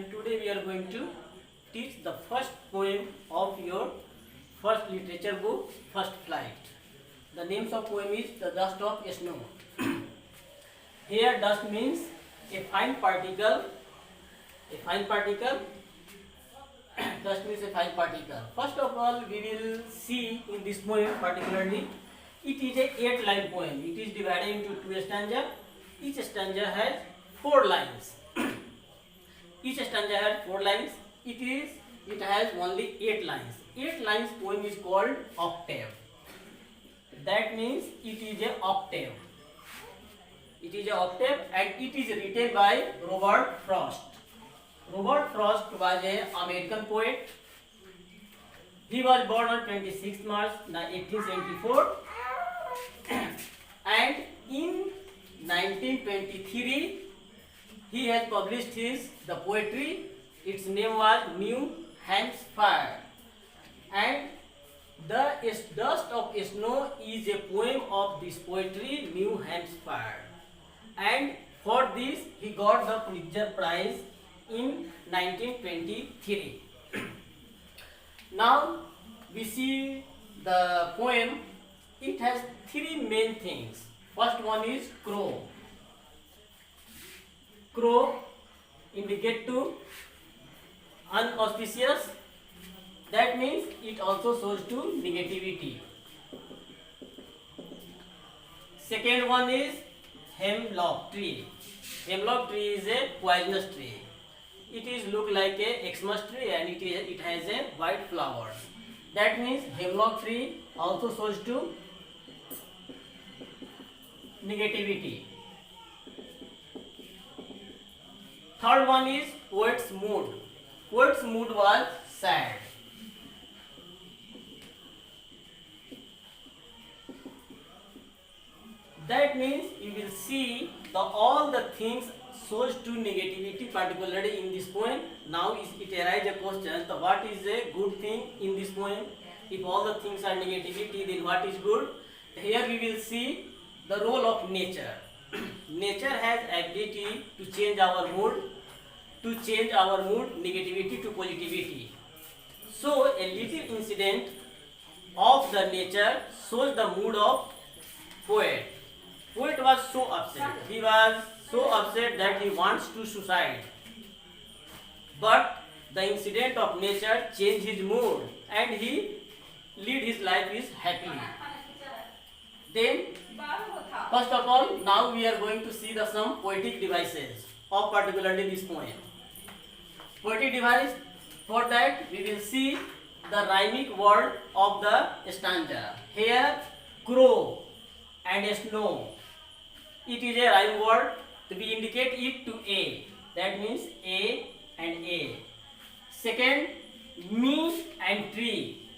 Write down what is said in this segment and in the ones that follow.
and today we are going to teach the first poem of your first literature book, First Flight. The names of poem is The Dust of Snow. Here dust means a fine particle. A fine particle. Dust means a fine particle. First of all, we will see in this poem particularly, it is a 8-line poem. It is divided into 2 stanzas. Each stanza has 4 lines. Each stanza has 4 lines. It has only 8 lines. 8 lines poem is called octave. That means it is a octave. It is a octave and it is written by Robert Frost. Robert Frost was an American poet. He was born on 26th March 1874 and in 1923 he has published the poetry. Its name was New Hampshire, and The Dust of Snow is a poem of this poetry, New Hampshire, and for this he got the Pulitzer Prize in 1923. Now we see the poem. It has 3 main things. First one is crow. Crow indicate to unauspicious. That means it also shows to negativity. Second one is hemlock tree. Hemlock tree is a poisonous tree. It is look like a Xmas tree and it has a white flowers. That means hemlock tree also shows to negativity. Third one is poet's mood. Poet's mood was sad. That means you will see all the things shows to negativity, particularly in this poem. Now it arises a question: what is a good thing in this poem? If all the things are negativity, then what is good? Here we will see the role of nature. Nature has ability to change our mood, negativity to positivity. So a little incident of the nature shows the mood of poet. Poet was so upset. He was so upset that he wants to suicide. But the incident of nature changed his mood and he lead his life is happily. Then, first of all, now we are going to see some poetic devices of particularly this poem. Poetic device, for that we will see the rhyming word of the stanza. Here, crow and snow. It is a rhyme word. We indicate it to A. That means A and A. Second, me and tree.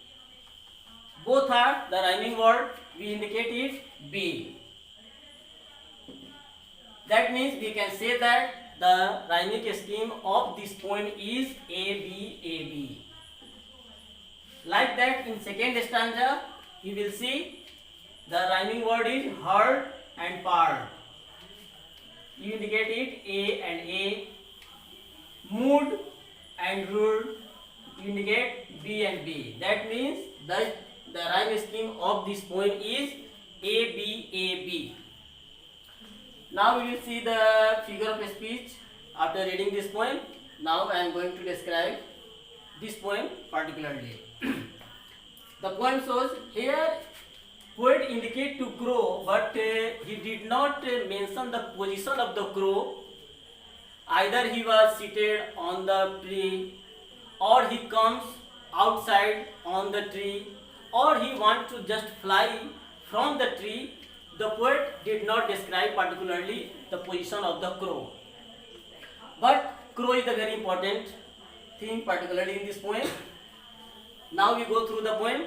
Both are the rhyming word. We indicate it B. That means we can say that the rhyming scheme of this poem is A-B-A-B. Like that, in second stanza, you will see the rhyming word is heard and part. You indicate it A and A. Mood and rude, you indicate B and B. That means the rhyme scheme of this poem is A-B-A-B. Now we will see the figure of speech after reading this poem. Now I am going to describe this poem particularly. The poem shows here poet indicate to crow, but he did not mention the position of the crow. Either he was seated on the tree, or he comes outside on the tree, or he wants to just fly from the tree. The poet did not describe particularly the position of the crow. But crow is a very important thing, particularly in this poem. Now we go through the poem.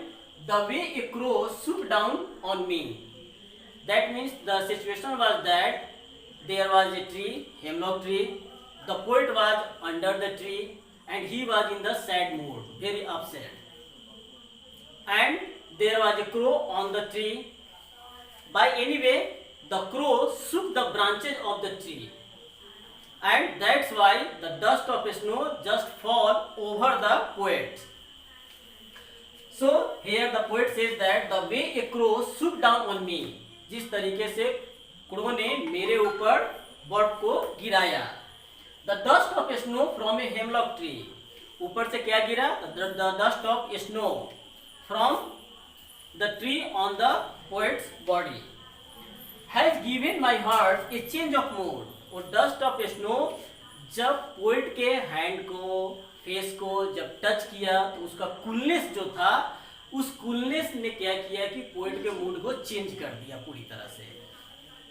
The way a crow swooped down on me. That means the situation was that there was a tree, hemlock tree. The poet was under the tree and he was in the sad mood, very upset. And there was a crow on the tree. By any way, the crow shook the branches of the tree and that's why the dust of snow just fall over the poet. So here the poet says that the way a crow swooped down on me, जिस तरीके से crow ने मेरे ऊपर बर्फ को गिराया. The dust of snow from a hemlock tree, ऊपर से क्या गिरा? The dust of snow from the tree on the poet's body has given my heart a change of mood. और डस्ट ऑफ स्नो जब पोइट के hand को, face को जब टच किया तो उसका कूलनेस जो था, उस कूलनेस ने क्या किया कि पोइट के मूड को चेंज कर दिया पूरी तरह से.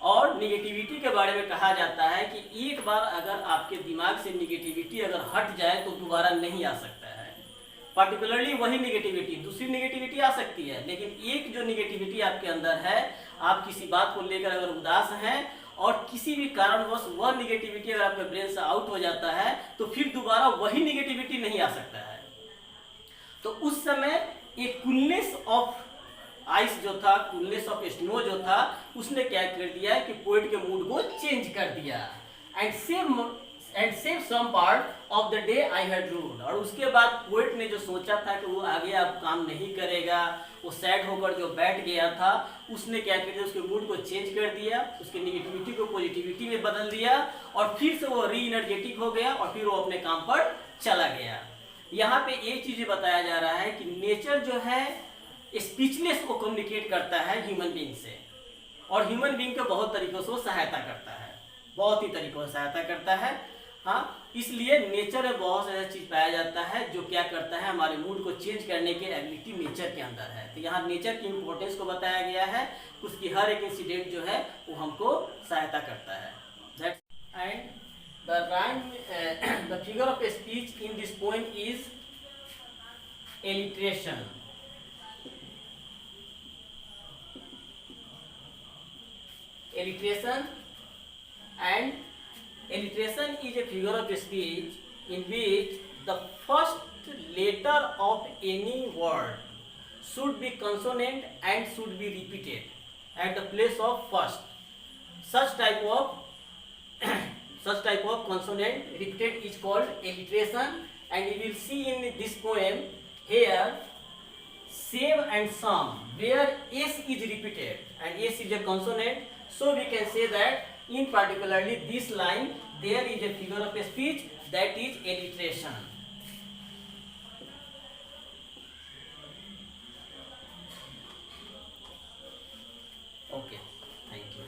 और निगेटिविटी के बारे में कहा जाता है कि एक बार अगर आपके दिमाग से निगेटिविटी अगर हट जाए तो दोबारा नहीं आ सकता है. पर्टिकुलरली वही निगेटिविटी, दूसरी निगेटिविटी आ सकती है, लेकिन एक जो निगेटिविटी आपके अंदर है, आप किसी बात को लेकर अगर उदास हैं और किसी भी कारणवश वह निगेटिविटी अगर आपके ब्रेन से आउट हो जाता है तो फिर दोबारा वही निगेटिविटी नहीं आ सकता है. तो उस समय एक कूलनेस ऑफ आइस जो था, कूलनेस ऑफ स्नो जो था, उसने क्या कर दिया कि पोइट के मूड को चेंज कर दिया. And save some part of the day I had ruled. और उसके बाद पोइट ने जो सोचा था कि वो आगे अब काम नहीं करेगा, वो सैड होकर जो बैठ गया था, उसने क्या कर दिया, उसके मूड को चेंज कर दिया, उसके निगेटिविटी को पॉजिटिविटी में बदल दिया और फिर से वो री एनर्जेटिक हो गया और फिर वो अपने काम पर चला गया. यहाँ पे एक चीज बताया जा रहा है कि नेचर जो है स्पीचलेस को कम्युनिकेट करता है ह्यूमन बीइंग से, और ह्यूमन बीइंग को बहुत तरीकों से सहायता करता है, बहुत ही तरीकों से सहायता करता है. हाँ, इसलिए नेचर में बहुत सारा चीज पाया जाता है जो क्या करता है, हमारे मूड को चेंज करने की एबिलिटी नेचर के अंदर है. तो यहाँ नेचर की इंपॉर्टेंस को बताया गया है, उसकी हर एक इंसिडेंट जो है वो हमको सहायता करता है. And the rhyme, the figure of speech in this poem is alliteration. Alliteration is a figure of speech in which the first letter of any word should be consonant and should be repeated at the place of first. Such type of consonant repeated is called alliteration, and you will see in this poem here save and some where s is repeated and s is a consonant. So we can say that in particularly this line there is a figure of speech that is alliteration. Okay, thank you.